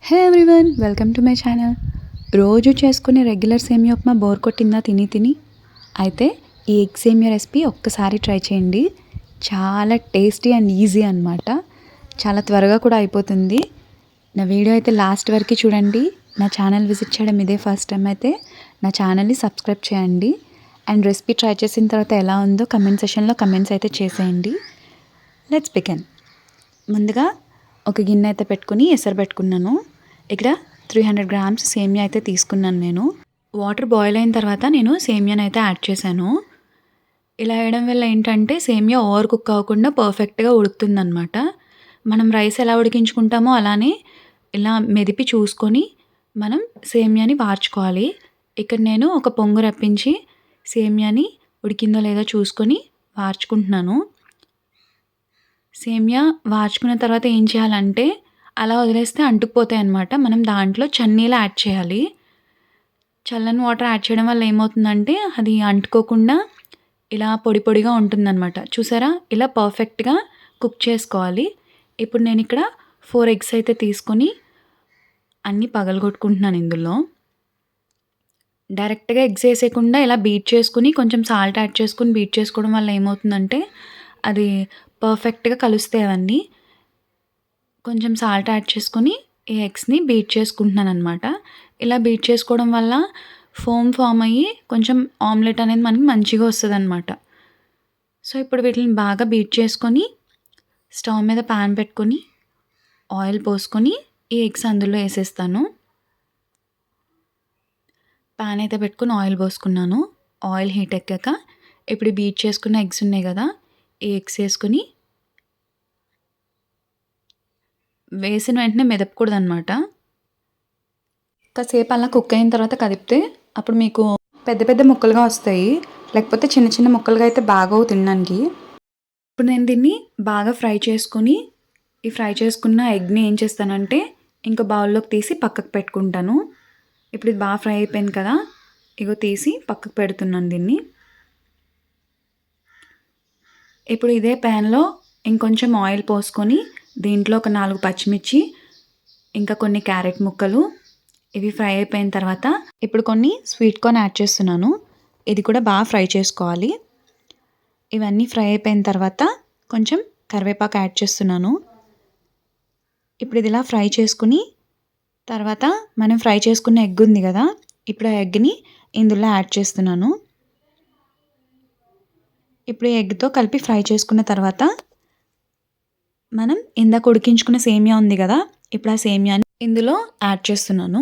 Hey everyone, welcome to my channel. రోజు చేసుకునే regular సేమియా ఉప్మా బోర్ కొట్టిందా తిని అయితే ఈ ఎగ్ సేమియా రెసిపీ ఒక్కసారి ట్రై చేయండి. చాలా టేస్టీ అండ్ ఈజీ అనమాట. చాలా త్వరగా కూడా అయిపోతుంది. నా వీడియో అయితే లాస్ట్ వరకు చూడండి. నా ఛానల్ విజిట్ చేయడం ఇదే ఫస్ట్ టైం అయితే నా ఛానల్ని సబ్స్క్రైబ్ చేయండి. అండ్ రెసిపీ ట్రై చేసిన తర్వాత ఎలా ఉందో కమెంట్ సెషన్లో కమెంట్స్ అయితే చేసేయండి. Let's begin. ముందుగా ఒక గిన్నె అయితే పెట్టుకుని ఎసరు పెట్టుకున్నాను. ఇక్కడ 300 గ్రామ్స్ సేమియా అయితే తీసుకున్నాను నేను. వాటర్ బాయిల్ అయిన తర్వాత నేను సేమియాని అయితే యాడ్ చేశాను. ఇలా వేయడం వల్ల ఏంటంటే సేమియా ఓవర్ కుక్ అవ్వకుండా పర్ఫెక్ట్గా ఉడుకుతుందనమాట. మనం రైస్ ఎలా ఉడికించుకుంటామో అలానే ఇలా మెదిపి చూసుకొని మనం సేమియాని వార్చుకోవాలి. ఇక్కడ నేను ఒక పొంగు రప్పించి సేమియాని ఉడికిందో లేదో చూసుకొని వార్చుకుంటున్నాను. సేమియా వార్చుకున్న తర్వాత ఏం చేయాలంటే అలా వదిలేస్తే అంటుకుపోతాయి అన్నమాట. మనం దాంట్లో చన్నీళ్ళు యాడ్ చేయాలి. చల్లని వాటర్ యాడ్ చేయడం వల్ల ఏమవుతుందంటే అది అంటుకోకుండా ఇలా పొడి పొడిగా ఉంటుందన్నమాట. చూసారా, ఇలా పర్ఫెక్ట్గా కుక్ చేసుకోవాలి. ఇప్పుడు నేను ఇక్కడ 4 ఎగ్స్ అయితే తీసుకొని అన్నీ పగలగొట్టుకుంటున్నాను. ఇందులో డైరెక్ట్గా ఎగ్స్ వేసేయకుండా ఇలా బీట్ చేసుకుని కొంచెం సాల్ట్ యాడ్ చేసుకుని బీట్ చేసుకోవడం వల్ల ఏమవుతుందంటే అది పర్ఫెక్ట్గా కలుస్తాయి అవన్నీ. కొంచెం సాల్ట్ యాడ్ చేసుకొని ఈ ఎగ్స్ని బీట్ చేసుకుంటున్నాను అనమాట. ఇలా బీట్ చేసుకోవడం వల్ల ఫామ్ అయ్యి కొంచెం ఆమ్లెట్ అనేది మనకి మంచిగా వస్తుంది అనమాట. సో ఇప్పుడు వీటిని బాగా బీట్ చేసుకొని స్టవ్ మీద ప్యాన్ పెట్టుకొని ఆయిల్ పోసుకొని ఈ ఎగ్స్ అందులో వేసేస్తాను. ప్యాన్ అయితే పెట్టుకొని ఆయిల్ పోసుకున్నాను. ఆయిల్ హీట్ ఎక్కాక ఇప్పుడు బీట్ చేసుకున్న ఎగ్స్ ఉన్నాయి కదా, ఈ ఎగ్స్ వేసుకొని వేసిన వెంటనే మెదపకూడదు అనమాట. కాసేపు అలా కుక్ అయిన తర్వాత కదిపితే అప్పుడు మీకు పెద్ద పెద్ద ముక్కలుగా వస్తాయి. లేకపోతే చిన్న చిన్న ముక్కలుగా అయితే బాగోవు తినడానికి. ఇప్పుడు నేను దీన్ని బాగా ఫ్రై చేసుకొని ఈ ఫ్రై చేసుకున్న ఎగ్ని ఏం చేస్తానంటే ఇంకా బౌల్లోకి తీసి పక్కకు పెట్టుకుంటాను. ఇప్పుడు ఇది బాగా ఫ్రై అయిపోయింది కదా, ఇగో తీసి పక్కకు పెడుతున్నాను దీన్ని. ఇప్పుడు ఇదే ప్యాన్లో ఇంకొంచెం ఆయిల్ పోసుకొని దీంట్లో ఒక 4 పచ్చిమిర్చి ఇంకా కొన్ని క్యారెట్ ముక్కలు ఇవి ఫ్రై అయిపోయిన తర్వాత ఇప్పుడు కొన్ని స్వీట్ కార్న్ యాడ్ చేస్తున్నాను. ఇది కూడా బాగా ఫ్రై చేసుకోవాలి. ఇవన్నీ ఫ్రై అయిపోయిన తర్వాత కొంచెం కరివేపాకు యాడ్ చేస్తున్నాను. ఇప్పుడు ఇది ఇలా ఫ్రై చేసుకుని తర్వాత మనం ఫ్రై చేసుకున్న ఎగ్ ఉంది కదా, ఇప్పుడు ఆ ఎగ్ని ఇందులో యాడ్ చేస్తున్నాను. ఇప్పుడు ఈ ఎగ్తో కలిపి ఫ్రై చేసుకున్న తర్వాత మనం ఇందాక ఉడికించుకున్న సేమియా ఉంది కదా, ఇప్పుడు ఆ సేమియాని ఇందులో యాడ్ చేస్తున్నాను.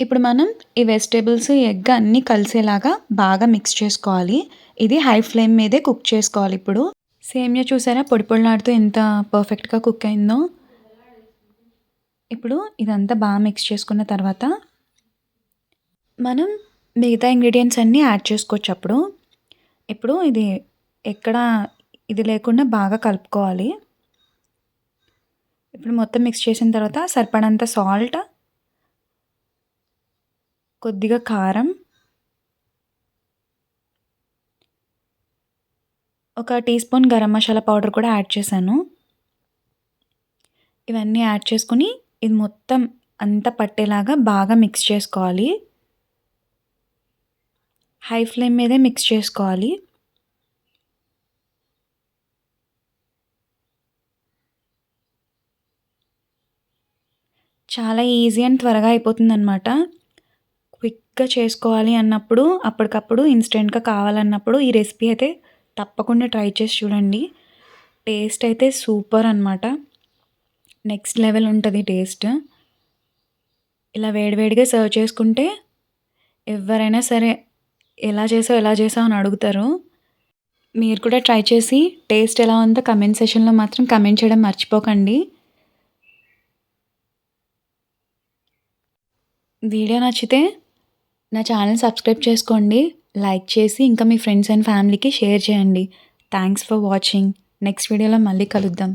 ఇప్పుడు మనం ఈ వెజిటేబుల్స్ ఎగ్ అన్నీ కలిసేలాగా బాగా మిక్స్ చేసుకోవాలి. ఇది హై ఫ్లేమ్ మీదే కుక్ చేసుకోవాలి. ఇప్పుడు సేమియా చూసారా పొడి పొడిలాడుతూ ఎంత పర్ఫెక్ట్గా కుక్ అయిందో. ఇప్పుడు ఇదంతా బాగా మిక్స్ చేసుకున్న తర్వాత మనం మిగతా ఇంగ్రీడియంట్స్ అన్నీ యాడ్ చేసుకోవచ్చు. ఇప్పుడు ఇది ఎక్కడ ఇది లేకుండా బాగా కలుపుకోవాలి. ఇప్పుడు మొత్తం మిక్స్ చేసిన తర్వాత సరిపడంత సాల్ట్, కొద్దిగా కారం, ఒక tea spoon garam masala powder కూడా యాడ్ చేశాను. ఇవన్నీ యాడ్ చేసుకుని ఇది మొత్తం అంతా పట్టేలాగా బాగా మిక్స్ చేసుకోవాలి. హై ఫ్లేమ్ మీదే మిక్స్ చేసుకోవాలి. చాలా ఈజీ అండ్ త్వరగా అయిపోతుందన్నమాట. క్విక్గా చేసుకోవాలి అన్నప్పుడు అప్పటికప్పుడు ఇన్స్టెంట్గా కావాలన్నప్పుడు ఈ రెసిపీ అయితే తప్పకుండా ట్రై చేసి చూడండి. టేస్ట్ అయితే సూపర్ అనమాట. నెక్స్ట్ లెవెల్ ఉంటుంది టేస్ట్. ఇలా వేడివేడిగా సర్వ్ చేసుకుంటే ఎవరైనా సరే ఎలా చేసావు అని అడుగుతారు. మీరు కూడా ట్రై చేసి టేస్ట్ ఎలా ఉందో కమెంట్ సెషన్లో మాత్రం కమెంట్ చేయడం మర్చిపోకండి. వీడియో నచ్చితే నా ఛానల్ సబ్స్క్రైబ్ చేసుకోండి, లైక్ చేసి ఇంకా మీ ఫ్రెండ్స్ అండ్ ఫ్యామిలీకి షేర్ చేయండి. Thanks for watching. నెక్స్ట్ వీడియోలో మళ్ళీ కలుద్దాం.